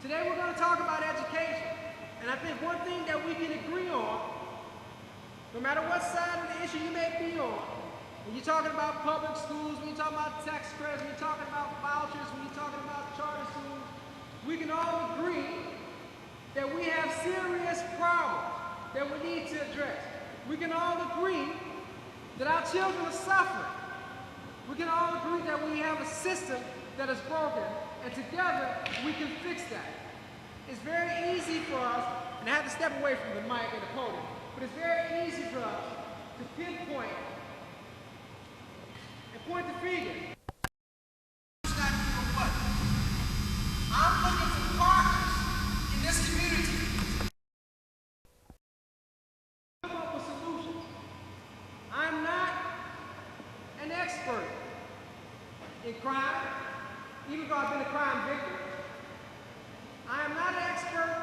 Today we're going to talk about education. And I think one thing that we can agree on, no matter what side of the issue you may be on, when you're talking about public schools, when you're talking about tax credits, when you're talking about vouchers, when you're talking about charter schools, we can all agree that we have serious problems that we need to address. We can all agree that our children are suffering. We can all agree that we have a system that is broken, and together we can fix that. It's very easy for us, and I have to step away from the mic and the podium, but it's very easy for us to pinpoint and point the finger. It's not doing what? I'm looking for partners in this community. Come up with solutions. I'm not an expert in crime, even though I've been a crime victim. I am not an expert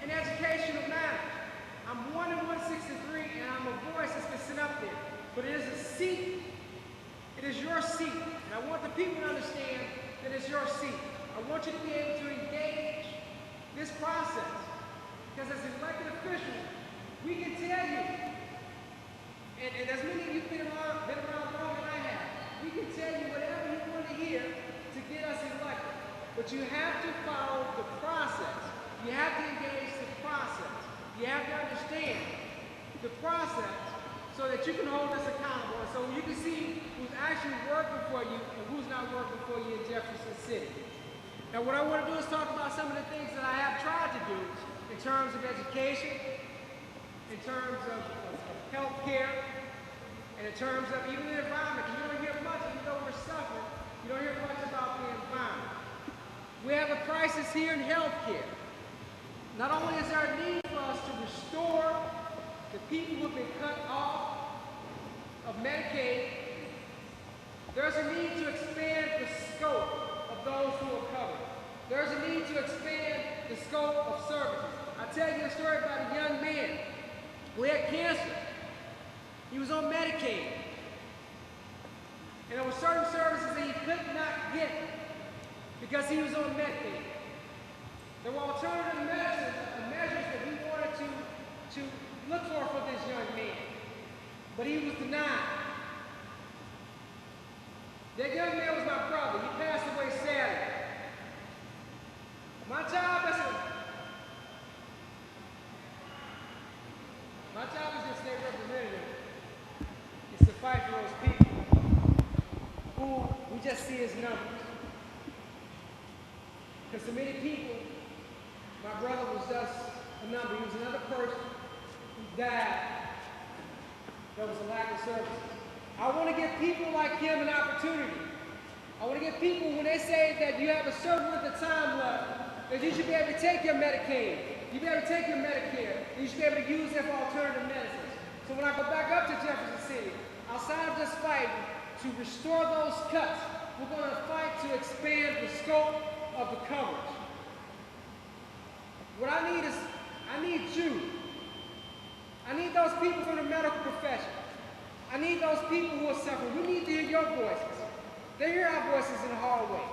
in educational matters. I'm 1 in 163, and I'm a voice that's been sent up there. But it is a seat. It is your seat. And I want the people to understand that it's your seat. I want you to be able to engage this process. Because as elected officials, we can tell you, and as many of you have been around longer than I have, we can tell you whatever you want to hear to get us elected. But you have to follow the process. You have to engage the process. You have to understand the process so that you can hold us accountable, and so you can see who's actually working for you and who's not working for you in Jefferson City. Now what I want to do is talk about some of the things that I have tried to do in terms of education, in terms of health care, and in terms of even the environment. You don't hear much, even though we're suffering, you don't hear much about the environment. We have a crisis here in health care. Not only is there a need for us to restore the people who have been cut off of Medicaid, there's a need to expand the scope of those who are covered. There's a need to expand the scope of services. I'll tell you a story about a young man who had cancer. He was on Medicaid. And there were certain services that he could not get because he was on Medicaid. There were alternative measures that we wanted to look for this young man, but he was denied. That young man was my brother. He passed away Saturday. My job as a state representative is to fight for those people who we just see as numbers. Because to many people, my brother was just a number. He was another person who died. There was a lack of services. I want to give people like him an opportunity. I want to give people, when they say that you have a certain length of time left, that you should be able to take your Medicaid, you be able to take your Medicare, and you should be able to use it for alternative medicines. So when I go back up to Jefferson City, outside of just fighting to restore those cuts, we're going to fight to expand the scope of the coverage. What I need is, I need you. I need those people from the medical profession. I need those people who are suffering. We need to hear your voices. They hear our voices in the hallway.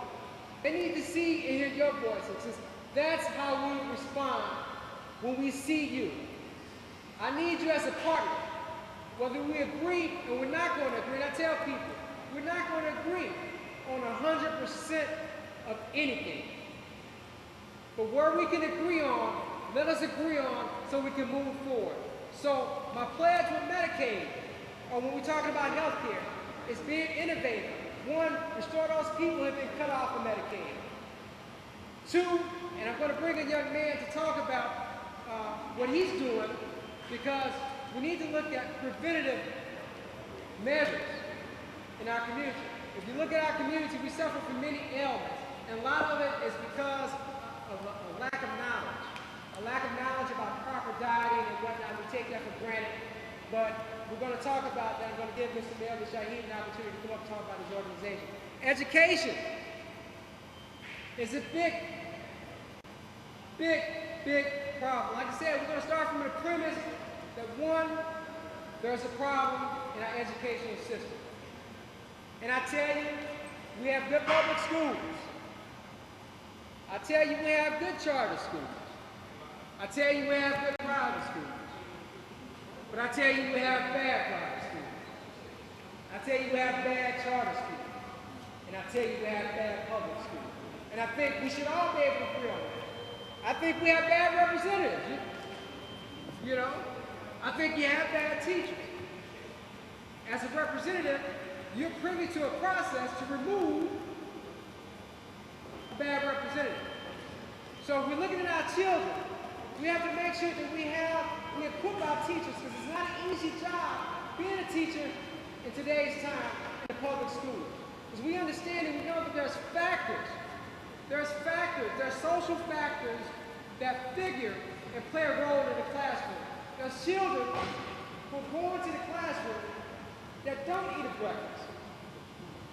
They need to see and hear your voices. That's how we respond when we see you. I need you as a partner. Whether we agree or we're not going to agree, and I tell people, we're not going to agree on 100% of anything. But where we can agree on, let us agree on so we can move forward. So my pledge with Medicaid, or when we're talking about health care, is being innovative. One, restore those people who have been cut off of Medicaid. Two, and I'm going to bring a young man to talk about what he's doing, because we need to look at preventative measures in our community. If you look at our community, we suffer from many ailments, and a lot of it is because of a lack of knowledge. A lack of knowledge about proper dieting and whatnot. We take that for granted. But we're going to talk about that. I'm going to give Mr. Melvin Shaheed an opportunity to come up and talk about his organization. Education is a big problem. Like I said, we're going to start from the premise that one, there's a problem in our educational system. And I tell you, we have good public schools. I tell you, we have good charter schools. I tell you, we have good private schools. But I tell you, we have bad private schools. I tell you, we have bad charter schools. And I tell you, we have bad public schools. And I think we should all be able to agree on that. I think we have bad representatives. You know? I think you have bad teachers. As a representative, you're privy to a process to remove a bad representative. So if we're looking at our children, we have to make sure that we equip our teachers, because it's not an easy job being a teacher in today's time in the public schools. Because we understand and we know that there's social factors that figure and play a role in the classroom. There's children who go into the classroom that don't eat a breakfast,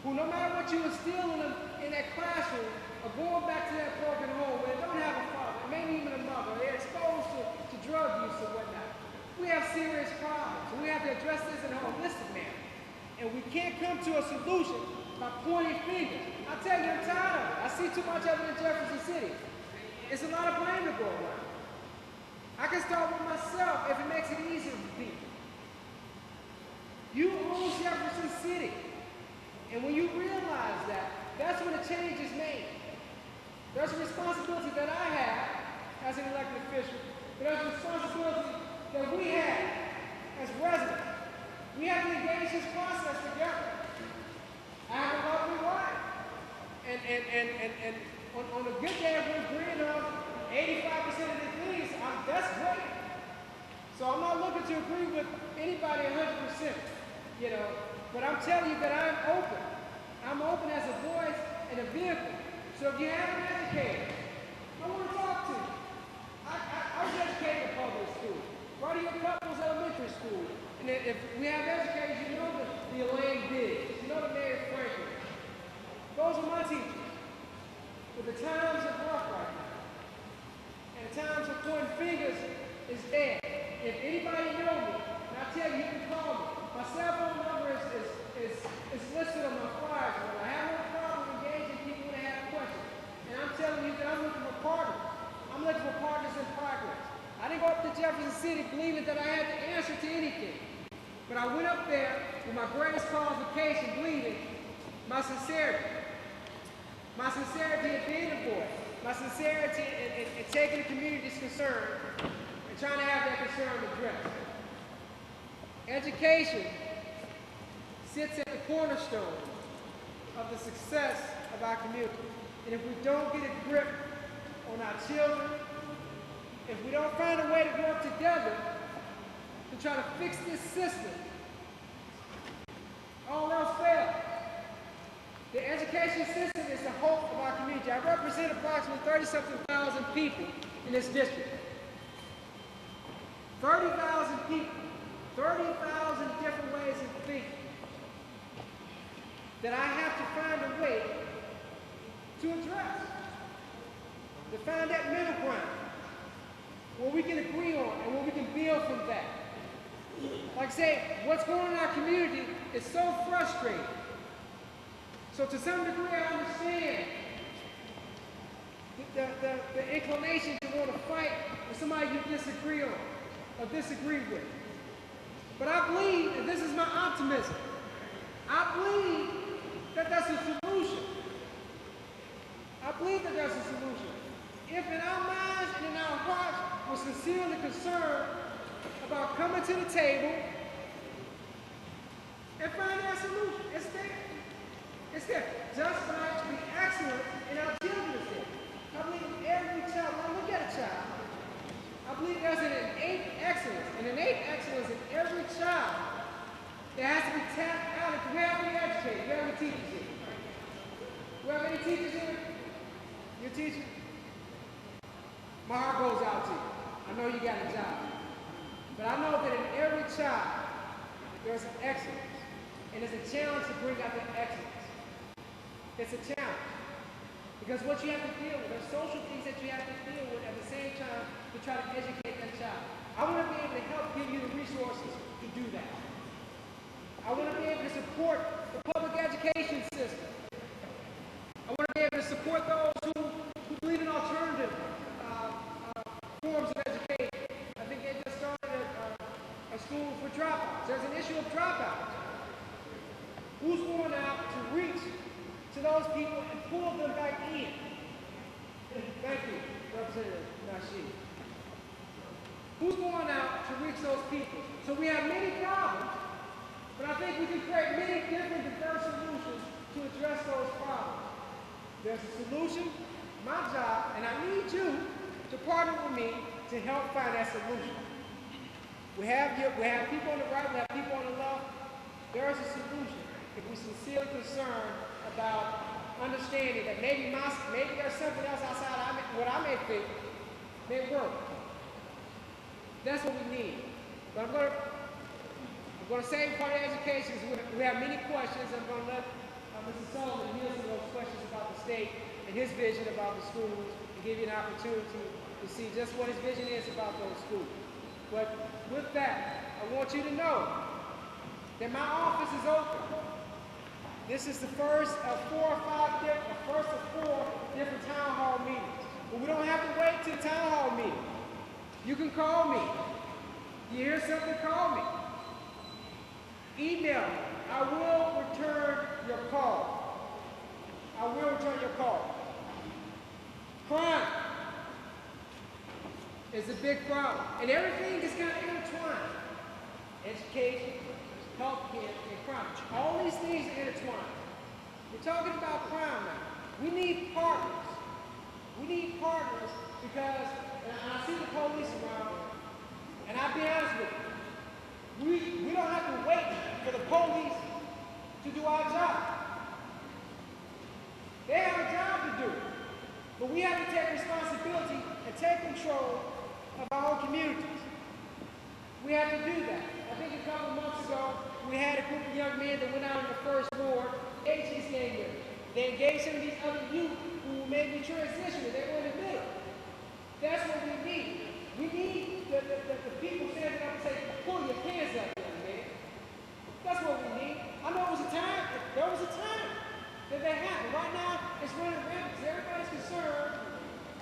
who no matter what you instill in them in that classroom are going back to that broken home where they don't have a father, maybe even a mother, they're exposed to drug use or whatnot. We have serious problems, and we have to address this in a holistic manner. And we can't come to a solution by pointing fingers. I tell you, I'm tired of it. I see too much of it in Jefferson City. It's a lot of blame to go around. I can start with myself if it makes it easier for people. You own Jefferson City. And when you realize that, that's when the change is made. There's a responsibility that I have as an elected official, but there's a responsibility that we have as residents. We have to engage this process together. I have a lovely wife. And on a good day, we're agreeing on 85% of the things. That's great. So I'm not looking to agree with anybody 100%, you know, but I'm telling you that I'm open. I'm open as a voice and a vehicle. So if you have an educator, I want to talk to you. I was educated in public school, right here at Couples Elementary School. And if we have educators, you know the Elaine Biggs, you know the Mary Franklin. Those are my teachers. But the times are rough right now. And the times of pointing fingers is dead. If anybody knows me, and I tell you, you can call me. My cell phone number is listed on my flyers. I have no problem engaging people when they have questions. And I'm telling you that I'm looking for partners. I'm looking for partners in progress. I didn't go up to Jefferson City believing that I had the answer to anything. But I went up there with my greatest qualification, believing my sincerity. My sincerity in being a voice. My sincerity in taking the community's concern and trying to have that concern addressed. Education sits at the cornerstone of the success of our community. And if we don't get a grip on our children, if we don't find a way to work together to try to fix this system, all else fails. The education system is the hope of our community. I represent approximately 30-something thousand people in this district. 30,000 people, 30,000 different ways of thinking that I have to find a way to address. To find that middle ground where we can agree on and where we can build from that. Like I say, what's going on in our community is so frustrating. So to some degree, I understand the inclination to want to fight with somebody you disagree on or disagree with. But I believe, and this is my optimism, I believe that that's a solution. I believe that there's a solution. If in our minds and in our hearts we're sincerely concerned about coming to the table and finding a solution, it's there. It's there. Just like the excellence in our children is there. I believe every child, when I look at a child, I believe there's an innate excellence in every child that has to be tapped out. If we have any educators, we have any teachers here. We have any teachers here? Your teacher? My heart goes out to you. I know you got a job. But I know that in every child, there's an excellence. And it's a challenge to bring out that excellence. It's a challenge. Because what you have to deal with, there's social things that you have to deal with at the same time to try to educate that child. I want to be able to help give you the resources to do that. I want to be able to support the public education system. I want to be able to support those who believe in issue of dropouts. Who's going out to reach to those people and pull them back in? Thank you, Representative Nasheed. Who's going out to reach those people? So we have many problems, but I think we can create many different diverse solutions to address those problems. There's a solution, my job, and I need you to partner with me to help find that solution. We have people on the right, we have people on the left. There is a solution if we're sincerely concerned about understanding that maybe there's something else outside what I may think may work. That's what we need. But I'm going to save part of education because we have many questions. I'm going to let Mr. Sullivan answer those questions about the state and his vision about the schools and give you an opportunity to see just what his vision is about those schools. But with that, I want you to know that my office is open. This is the first of four different town hall meetings. But we don't have to wait till the town hall meeting. You can call me. You hear something, call me. Email me. I will return your call. I will return your call. Crime is a big problem. And everything is kind of intertwined. Education, healthcare, and crime. All these things are intertwined. We're talking about crime now. We need partners. We need partners because, and I see the police around, and I'll be honest with you, we don't have to wait for the police to do our job. They have a job to do. But we have to take responsibility and take control of our own communities. We have to do that. I think a couple months ago, we had a group of young men that went out on the first board. Agencies came with. They engaged some of these other youth who may be transitioning. They were in the middle. That's what we need. We need the people standing up and say, pull your hands up, young man. That's what we need. I know there was a time that happened. Right now, it's running rampant because everybody's concerned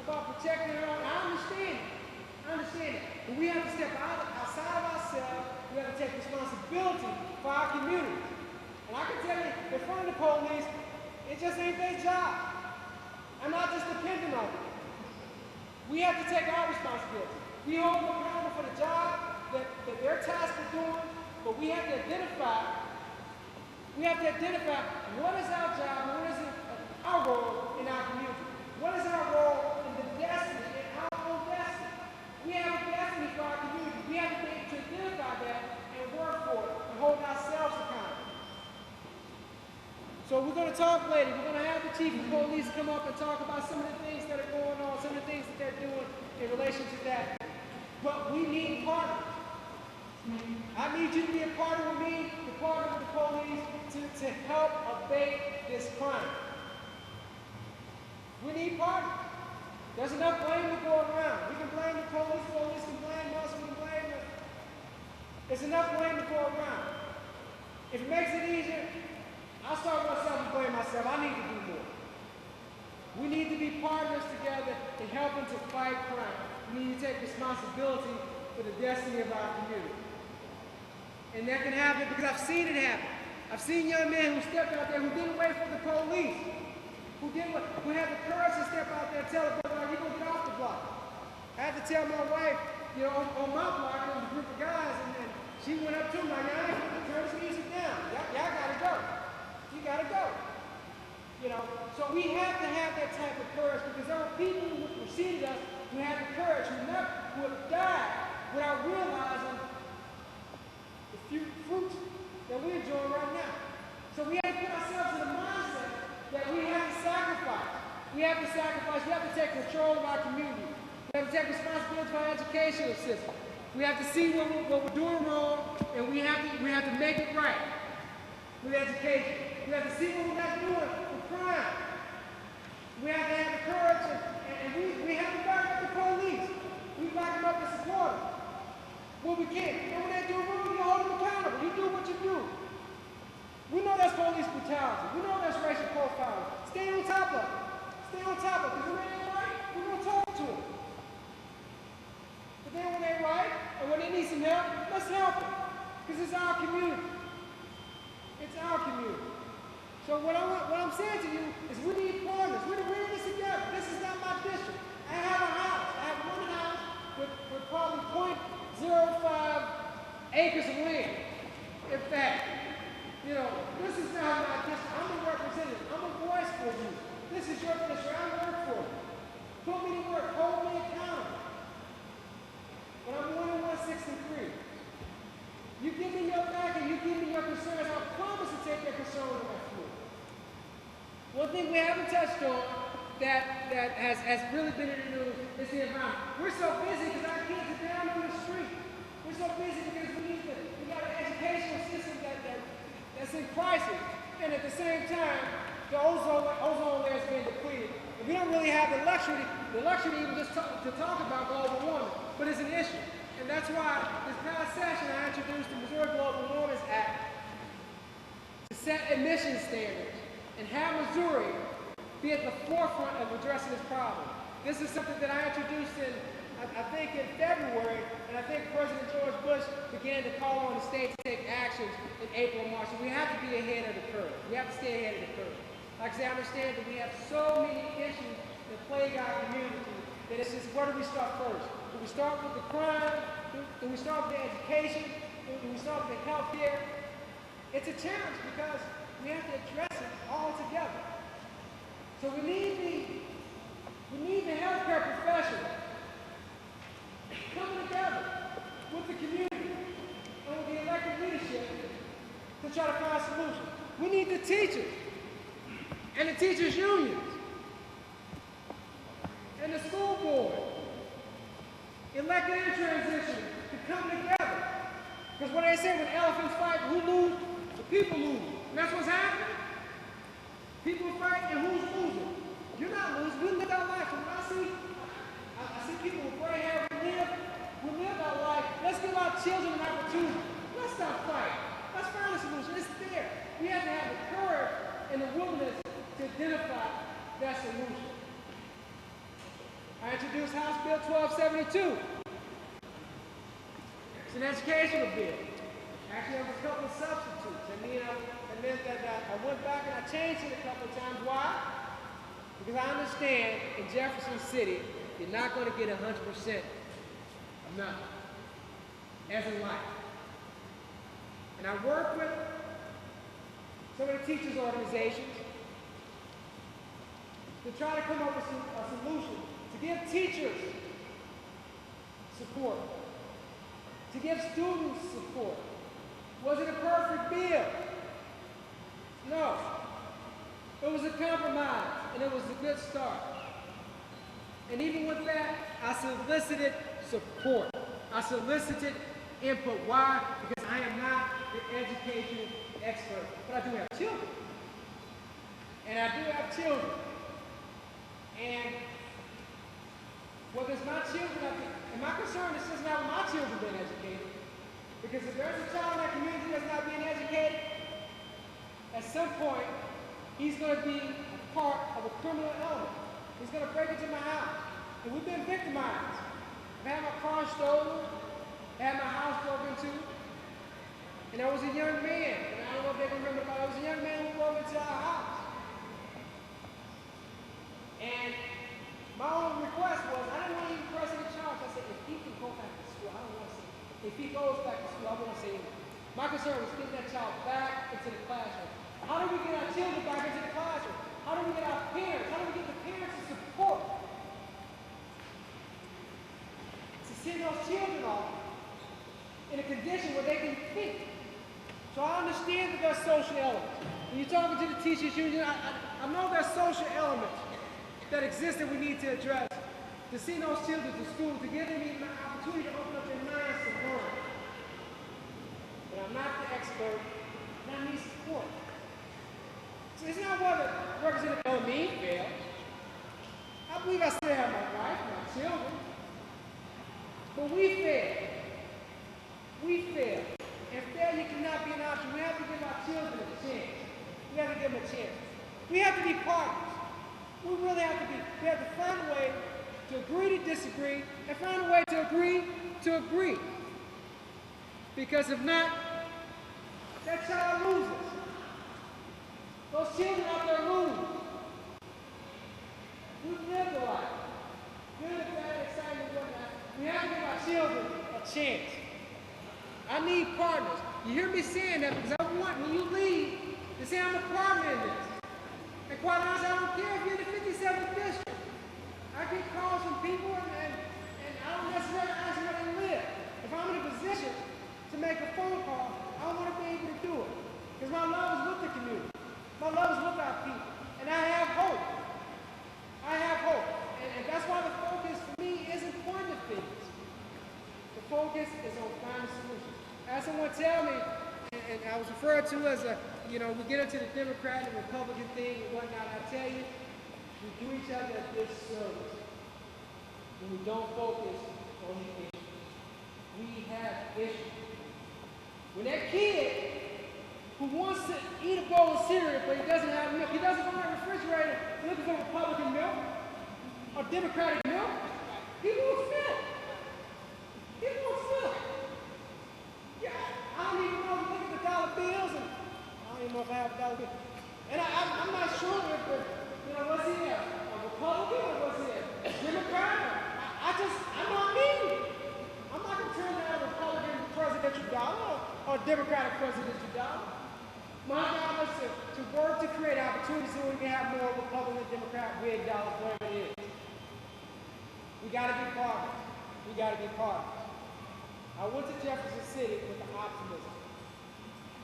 about protecting their own. I understand it. But we have to step outside of ourselves. We have to take responsibility for our communities. And I can tell you, in front of the police, it just ain't their job. I'm not just dependent on them. We have to take our responsibility. We hold them accountable for the job that they're tasked with doing, but we have to identify what is our job and what is our role in our community. What is our role in the destiny, in our own destiny? We have a destiny for our community. We have to be able to identify that and work for it and hold ourselves accountable. So we're going to talk later. We're going to have the chief of police come up and talk about some of the things that are going on, some of the things that they're doing in relation to that. But we need partners. I need you to be a partner with me, to partner with the police, to help abate this crime. We need partners. There's enough blame to go around. We can blame the police can blame us, we can blame them. There's enough blame to go around. If it makes it easier, I'll start myself and blame myself. I need to do more. We need to be partners together in helping to fight crime. We need to take responsibility for the destiny of our community. And that can happen because I've seen it happen. I've seen young men who stepped out there who didn't wait for the police, who had the courage to step out there and tell the brother, you're going to get off the block. I had to tell my wife, on my block, there was a group of guys, and she went up to me like, turn this music down. Y'all got to go. You got to go. So we have to have that type of courage because there are people who preceded us who had the courage, who have died without realizing the few fruits that we're enjoying right now. So we have to put ourselves in the mindset that we have to sacrifice. We have to take control of our community. We have to take responsibility for our educational system. We have to see what we're doing wrong, and we have to make it right with education. We have to see what we're not doing with crime. We have to have the courage, and we have to back up the police. We back them up and support them. When we can. And when they do wrong, you hold them accountable. You do what you do. We know that's police brutality. We know that's racial profiling. Stay on top of it. Stay on top of it. Because when they ain't right, we're going to talk to them. But then when they're right, and when they need some help, let's help them. Because This is our community. It's our community. So what I'm saying to you is we need partners. We're in this together. This is not my district. I have a house. I have one house with probably 0.05 acres of land. In fact, you know, this is not my district. I'm a representative. I'm a voice for you. This is your district. I work for you. Put me to work. Hold me accountable. But I'm winning 163. You give me your back and you give me your concerns. I promise to take your concerns on my floor. One thing we haven't touched on that has really been in the news is the environment. We're so busy because our kids are down on the street. We're so busy because we got an educational system that's in crisis. And at the same time, the ozone layer is being depleted. And we don't really have the luxury to even just to talk about global warming, but it's an issue. And that's why this past session I introduced the Missouri Global Warming Act to set emission standards and have Missouri be at the forefront of addressing this problem. This is something that I introduced I think in February, and I think President George Bush began to call on the state to take actions in April and March. So we have to be ahead of the curve. We have to stay ahead of the curve. Like I said, I understand that we have so many issues that plague our community that it's just, where do we start first? Do we start with the crime? Do we start with the education? Do we start with the health care? It's a challenge because we have to address it all together. So we need the healthcare professionals coming together with the community and with the elected leadership to try to find solutions. We need the teachers and the teachers' unions and the school board, elected and transition, to come together. Because what they say, when elephants fight, who lose? The people lose. And that's what's happening. People fight and who's losing? You're not losing. We live our life. When I see people with gray hair, we live our life. Let's give our children an opportunity. Let's stop fighting. Let's find a solution. It's there. We have to have the courage and the willingness to identify that solution. I introduced House Bill 1272. It's an educational bill. Actually, there was a couple of substitutes. It meant that I went back and I changed it a couple of times. Why? Because I understand in Jefferson City, you're not going to get 100% of nothing, as in life. And I work with some of the teachers' organizations to try to come up with a solution to give teachers support, to give students support. Was it a perfect bill? No. It was a compromise, and it was a good start. And even with that, I solicited support. I solicited input. Why? Because I am not the education expert, but I do have children. And I do have children. And whether it's my children, and my concern is just not with my children being educated. Because if there's a child in that community that's not being educated, at some point, he's going to be a part of a criminal element. He's going to break into my house. And we've been victimized. I've had my car stolen, had my house broken into, and there was a young man, and I don't know if they remember, but there was a young man who broke into our house. And my only request was, I didn't want to even press any charge. I said, if he can go back to school, I don't want to say, if he goes back to school, I won't say anything. My concern was getting that child back into the classroom. How do we get our children back into the classroom? How do we get our parents? How do we get the parents to support? To send those children off in a condition where they can think. So I understand that there's social elements. When you're talking to the teachers union, I know there's social elements that exist that we need to address. To send those children to school, to give them even an opportunity to open up their minds to learn. But I'm not the expert, and I need support. So it's not whether Representative El-Amin failed. I believe I still have my wife, my children. But we failed. We failed. And failure cannot be an option. We have to give our children a chance. We have to give them a chance. We have to be partners. We really have to be. We have to find a way to agree to disagree and find a way to agree to agree. Because if not, That child loses. Those children out there lose. We've lived a life. Good, bad, exciting, whatnot. We have to give our children a chance. I need partners. You hear me saying that because I want, when you leave, to say I'm a partner in this. And quite honestly, I don't care if you're in the 57th district. I get calls from people and I don't necessarily ask where they live. If I'm in a position to make a phone call, I want to be able to do it. Because my love is with the community. My love is with our people. And I have hope. I have hope. And that's why the focus for me isn't pointing fingers. The focus is on finding solutions. I had someone tell me, and I was referred to as a, we get into the Democrat and Republican thing and whatnot. I tell you, we do each other a disservice when we don't focus on the issues. We have issues. When that kid who wants to eat a bowl of cereal but he doesn't have milk, he doesn't go in the refrigerator looking for Republican milk or Democratic milk, he wants milk. He wants milk. Yeah, I don't even know if you look at the dollar bills, and I don't even know if I have a dollar bill. And I'm not sure if, what's he there? A Republican or what's he there? A Democrat? I'm not mean. I'm not going to turn down a Republican presidential dollar or a Democratic presidential dollar. My job is to work to create opportunities so we can have more Republican, Democrat, wig dollars, whatever it is. We got to be partners. We got to be partners. I went to Jefferson City with the optimism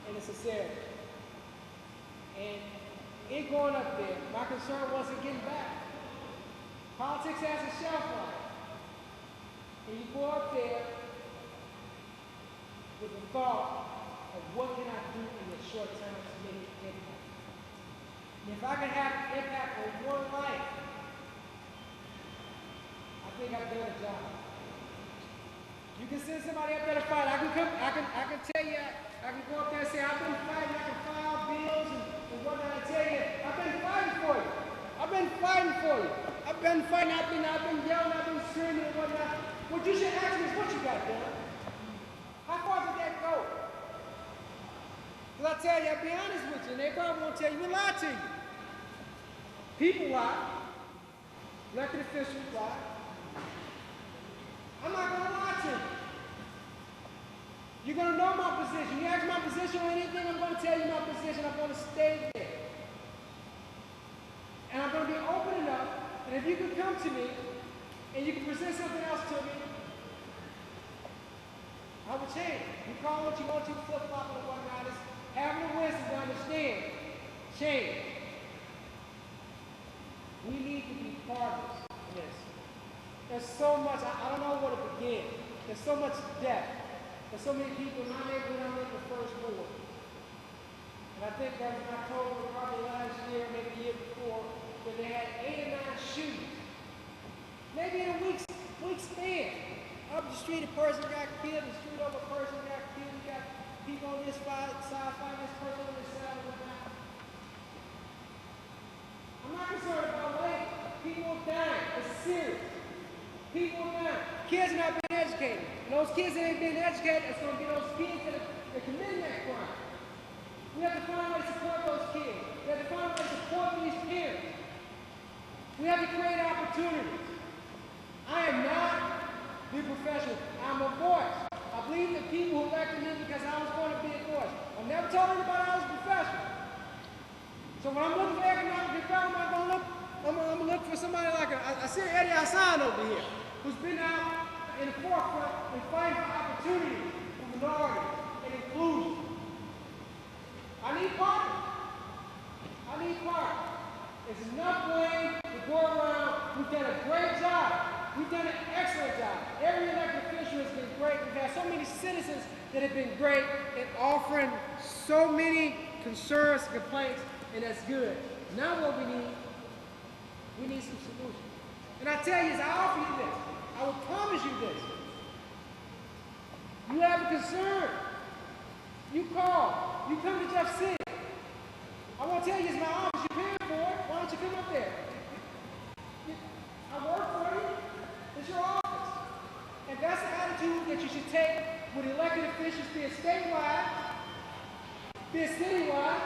and the sincerity. And in going up there, my concern wasn't getting back. Politics has a shelf life. And you go up there with the thought of what can I do in the short term to make an impact. And if I can have an impact on one life, I think I've done a job. You can send somebody up there to fight. I can tell you, I can go up there and say, I've been fighting, I can file bills and whatnot. I tell you, I've been fighting for you. I've been fighting for you. I've been fighting, I've been yelling, I've been screaming and whatnot. What you should ask me is what you got done. How far did that go? Because I tell you, I'll be honest with you, and they probably won't tell you, we lie to you. People lie. Elected officials lie. I'm not going to lie to you. You're going to know my position. You ask my position or anything, I'm going to tell you my position. I'm going to stay there. And I'm going to be open enough, and if you can come to me, and you can present something else to me, I will change. You call what you want to, flip-flop and whatnot. It's having the wisdom to understand. Change. We need to be partners in this. There's so much, I don't know where to begin. There's so much depth. There's so many people in my neighborhood. I'm in the first ward. And I think that was in October, probably last year, maybe the year before, where they had 8 or 9 shootings. Maybe in a week span. Up the street, a person got killed, the street over, a person got killed, you got people on this side fighting this person on this side of the ground. I'm not concerned about labor. People are dying. It's serious. People are dying. Kids are not being educated. And those kids that ain't being educated, it's going to be those kids that are committing that crime. We have to find a way to support those kids. We have to find a way to support these parents. We have to create opportunities. I am not the professional. I'm a voice. I believe the people who elected me because I was going to be a voice. I never told anybody I was a professional. So when I'm looking for economic development, I'm going to look for somebody like I see Eddie Hassan over here, who's been out in the forefront and fighting for opportunity for minorities and inclusion. I need partners. I need partners. There's enough blame to go around. We've done a great job. We've done an excellent job. Every elected official has been great. We've had so many citizens that have been great in offering so many concerns and complaints, and that's good. Now what we need some solutions. And I tell you, I offer you this. I will promise you this. You have a concern. You call. You come to Jeff City. I won't tell you it's my office. You're paying for it. Why don't you come up there? I work for you. It's your office. And that's the attitude that you should take with elected officials, be it statewide be it citywide,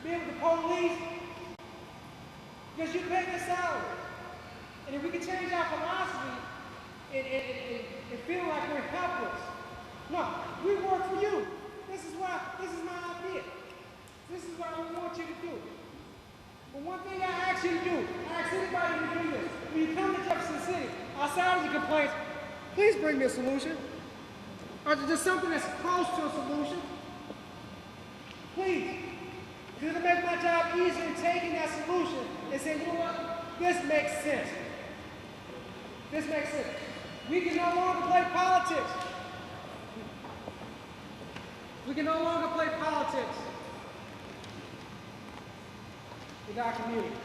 be it with the police, because you pay their salary. And if we can change our philosophy and feel like we're helpless, no, we work for you. This is my idea. This is what we want you to do. But one thing I ask you to do, I ask anybody to do this. When you come to Jefferson City, outside of the complaints, please bring me a solution. Or just something that's close to a solution. Please. Because it'll make my job easier in taking that solution and saying, you know what, this makes sense. This makes sense. We can no longer play politics. We can no longer play politics with our community.